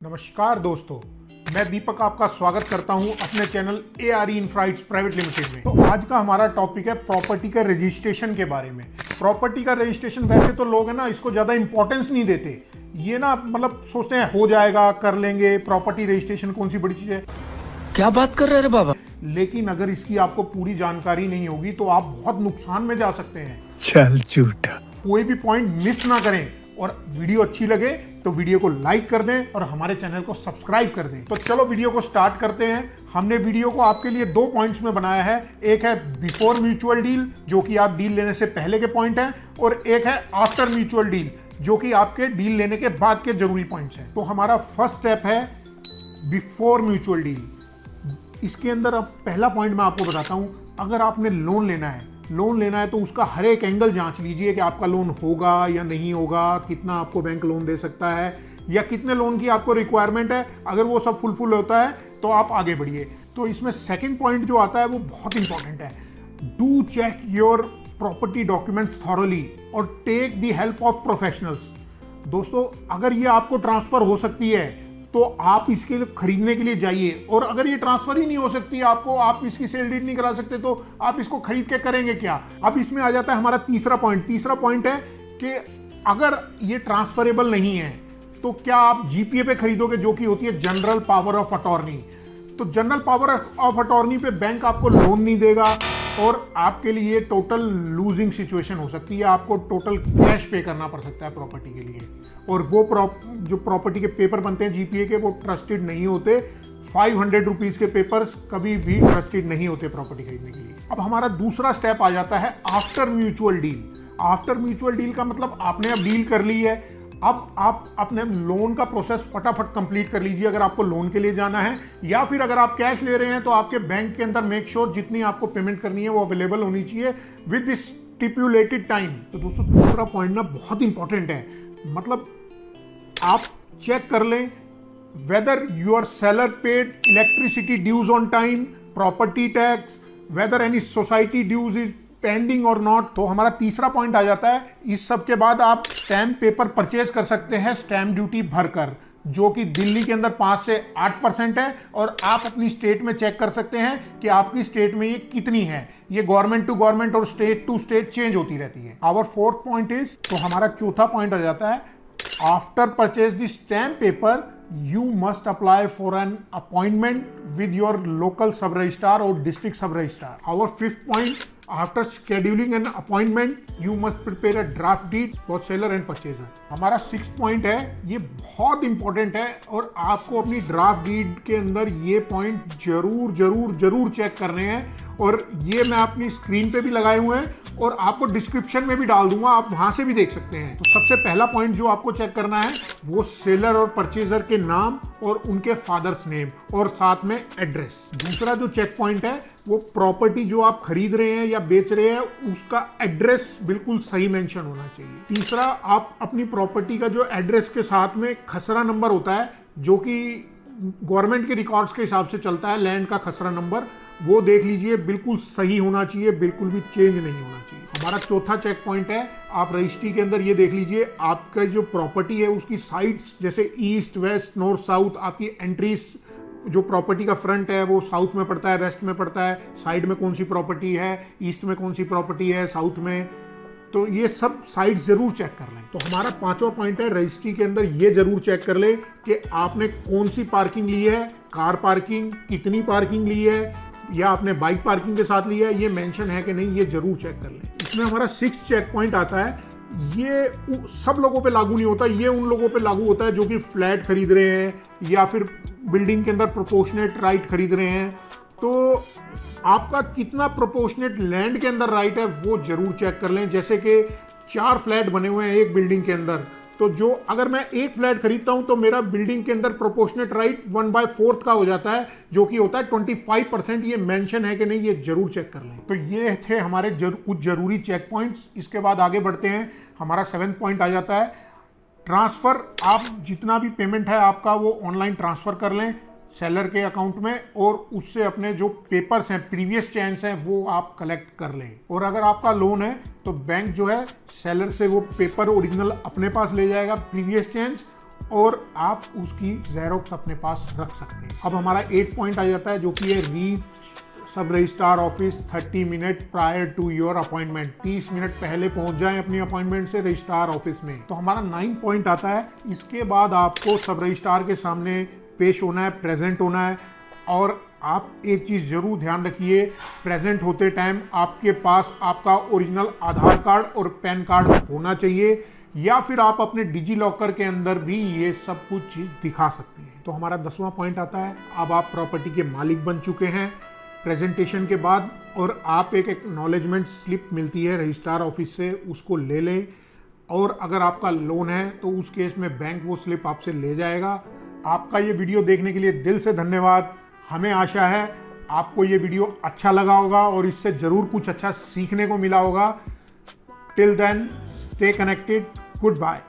नमस्कार दोस्तों, मैं दीपक आपका स्वागत करता हूं अपने चैनल ARE इनफ्राइट्स प्राइवेट लिमिटेड में। तो आज का हमारा टॉपिक है प्रॉपर्टी का रजिस्ट्रेशन के बारे में। प्रॉपर्टी का रजिस्ट्रेशन वैसे तो लोग है ना इसको ज़्यादा इंपॉर्टेंस नहीं देते, ये ना मतलब सोचते हैं हो जाएगा कर लेंगे, प्रॉपर्टी रजिस्ट्रेशन कौन सी बड़ी चीज़ है। क्या बात कर रहे रे बाबा। लेकिन अगर इसकी आपको पूरी जानकारी नहीं होगी तो आप बहुत नुकसान में जा सकते हैं। चल झूठा। कोई भी पॉइंट मिस ना करें और वीडियो अच्छी लगे तो वीडियो को लाइक कर दें और हमारे चैनल को सब्सक्राइब कर दें। तो चलो वीडियो को स्टार्ट करते हैं। हमने वीडियो को आपके लिए दो पॉइंट्स में बनाया है। एक है बिफोर म्यूचुअल डील, जो कि आप डील लेने से पहले के पॉइंट हैं, और एक है आफ्टर म्यूचुअल डील, जो कि आपके डील लेने के बाद के जरूरी पॉइंट्स हैं। तो हमारा फर्स्ट स्टेप है बिफोर म्यूचुअल डील। इसके अंदर अब पहला पॉइंट मैं आपको बताता हूं, अगर आपने लोन लेना है तो उसका हर एक एंगल जांच लीजिए कि आपका लोन होगा या नहीं होगा, कितना आपको बैंक लोन दे सकता है या कितने लोन की आपको रिक्वायरमेंट है। अगर वो सब फुलफिल होता है तो आप आगे बढ़िए। तो इसमें सेकंड पॉइंट जो आता है वो बहुत इंपॉर्टेंट है। Do check your property documents thoroughly और take the help of professionals. दोस्तों, अगर ये आपको ट्रांसफर हो सकती है तो आप इसके खरीदने के लिए जाइए, और अगर ये ट्रांसफर ही नहीं हो सकती आपको, आप इसकी सेल डीड नहीं करा सकते, तो आप इसको खरीद के करेंगे क्या। अब इसमें आ जाता है हमारा तीसरा पॉइंट है कि अगर ये ट्रांसफरेबल नहीं है तो क्या आप जीपीए पे खरीदोगे, जो कि होती है जनरल पावर ऑफ अटॉर्नी। तो जनरल पावर ऑफ अटॉर्नी पे बैंक आपको लोन नहीं देगा और आपके लिए टोटल लूजिंग सिचुएशन हो सकती है। आपको टोटल कैश पे करना पड़ सकता है प्रॉपर्टी के लिए, और वो जो प्रॉपर्टी के पेपर बनते हैं जीपीए के, वो ट्रस्टेड नहीं होते। 500 रुपीज के पेपर्स कभी भी ट्रस्टेड नहीं होते प्रॉपर्टी खरीदने के लिए। अब हमारा दूसरा स्टेप आ जाता है after mutual deal. After mutual deal का मतलब आपने अब डील कर ली है, अब आप अपने लोन का प्रोसेस फटाफट कंप्लीट कर लीजिए अगर आपको लोन के लिए जाना है, या फिर अगर आप कैश ले रहे हैं तो आपके बैंक के अंदर मेक श्योर जितनी आपको पेमेंट करनी है वो अवेलेबल होनी चाहिए विद दिस स्टिपुलेटेड टाइम। तो दोस्तों, दूसरा पॉइंट ना बहुत इंपॉर्टेंट है। मतलब आप चेक कर लें whether your seller paid electricity dues on time, property tax, whether any society dues is pending और नॉट। तो हमारा तीसरा पॉइंट आ जाता है, इस सब के बाद आप स्टैम्प पेपर परचेज कर सकते हैं स्टैम्प ड्यूटी भरकर, जो कि दिल्ली के अंदर 5 से 8% है, और आप अपनी स्टेट में चेक कर सकते हैं कि आपकी स्टेट में ये कितनी है। ये गवर्नमेंट टू गवर्नमेंट और स्टेट टू स्टेट चेंज होती रहती है। आवर फोर्थ पॉइंट इज, तो हमारा चौथा पॉइंट आ जाता है, after purchase the stamp paper you must apply for an appointment with your local sub registrar or district sub registrar. Our fifth point, after scheduling an appointment you must prepare a draft deed for seller and purchaser. हमारा 6th point है, ये बहुत important है और आपको अपनी draft deed के अंदर ये पॉइंट जरूर जरूर जरूर चेक करने हैं, और ये मैं अपनी स्क्रीन पे भी लगाए हुए हैं और आपको डिस्क्रिप्शन में भी डाल दूंगा, आप वहां से भी देख सकते हैं। तो सबसे पहला पॉइंट जो आपको चेक करना है वो सेलर और परचेजर के नाम और उनके फादर्स नेम और साथ में एड्रेस। दूसरा जो चेक पॉइंट है वो प्रॉपर्टी जो आप खरीद रहे हैं या बेच रहे हैं उसका एड्रेस बिल्कुल सही मेंशन होना चाहिए। तीसरा, आप अपनी प्रॉपर्टी का जो एड्रेस के साथ में खसरा नंबर होता है, जो कि गवर्नमेंट के रिकॉर्ड्स के हिसाब से चलता है, लैंड का खसरा नंबर, वो देख लीजिए, बिल्कुल सही होना चाहिए, बिल्कुल भी चेंज नहीं होना चाहिए। हमारा चौथा चेक पॉइंट है, आप रजिस्ट्री के अंदर ये देख लीजिए आपका जो प्रॉपर्टी है उसकी साइड्स, जैसे ईस्ट वेस्ट नॉर्थ साउथ, आपकी एंट्रीज, जो प्रॉपर्टी का फ्रंट है वो साउथ में पड़ता है, वेस्ट में पड़ता है, साइड में कौन सी प्रॉपर्टी है, ईस्ट में कौन सी प्रॉपर्टी है, साउथ में, तो ये सब साइड्स जरूर चेक कर लें। तो हमारा पांचवा पॉइंट है, रजिस्ट्री के अंदर ये जरूर चेक कर लें कि आपने कौन सी पार्किंग ली है, कार पार्किंग, कितनी पार्किंग ली है, या आपने बाइक पार्किंग के साथ लिया है, ये मेंशन है कि नहीं, ये जरूर चेक कर लें। इसमें हमारा 6th चेक पॉइंट आता है, ये सब लोगों पे लागू नहीं होता, ये उन लोगों पे लागू होता है जो कि फ्लैट खरीद रहे हैं या फिर बिल्डिंग के अंदर प्रोपोर्शनेट राइट खरीद रहे हैं। तो आपका कितना प्रोपोर्शनेट लैंड के अंदर राइट है वो जरूर चेक कर लें। जैसे कि 4 फ्लैट बने हुए हैं एक बिल्डिंग के अंदर, तो जो अगर मैं एक फ्लैट खरीदता हूं तो मेरा बिल्डिंग के अंदर प्रोपोर्शनेट राइट 1/4 का हो जाता है, जो कि होता है 25%। ये मेंशन है कि नहीं, ये जरूर चेक कर लें। तो ये थे हमारे कुछ जरूरी चेक पॉइंट्स। इसके बाद आगे बढ़ते हैं। हमारा 7th पॉइंट आ जाता है, ट्रांसफर। आप जितना भी पेमेंट है आपका वो ऑनलाइन ट्रांसफर कर लें सेलर के अकाउंट में, और उससे अपने जो पेपर्स हैं, प्रीवियस चेंज हैं, वो आप कलेक्ट कर लें। और अगर आपका लोन है तो बैंक जो है सेलर से वो पेपर ओरिजिनल अपने पास ले जाएगा, प्रीवियस चेंज, और आप उसकी ज़ेरॉक्स अपने पास रख सकते हैं। अब हमारा 8 पॉइंट आ जाता है जो कि है reach sub registrar office 30 minute prior to your appointment. 30 minute पहले पहुंच जाएं अपनी अपॉइंटमेंट से रजिस्ट्रार ऑफिस में। तो हमारा 9 पॉइंट आता है। इसके बाद आपको सब रजिस्ट्रार के सामने पेश होना है, प्रेजेंट होना है। और आप एक चीज़ ज़रूर ध्यान रखिए, प्रेजेंट होते टाइम आपके पास आपका ओरिजिनल आधार कार्ड और पैन कार्ड होना चाहिए, या फिर आप अपने डिजी लॉकर के अंदर भी ये सब कुछ चीज़ दिखा सकते हैं। तो हमारा 10वां पॉइंट आता है, अब आप प्रॉपर्टी के मालिक बन चुके हैं प्रेजेंटेशन के बाद, और आप एक एक्नॉलेजमेंट स्लिप मिलती है रजिस्ट्रार ऑफिस से, उसको ले लें। और अगर आपका लोन है तो उस केस में बैंक वो स्लिप आपसे ले जाएगा। आपका ये वीडियो देखने के लिए दिल से धन्यवाद। हमें आशा है आपको ये वीडियो अच्छा लगा होगा और इससे ज़रूर कुछ अच्छा सीखने को मिला होगा। Till then, stay connected, good bye.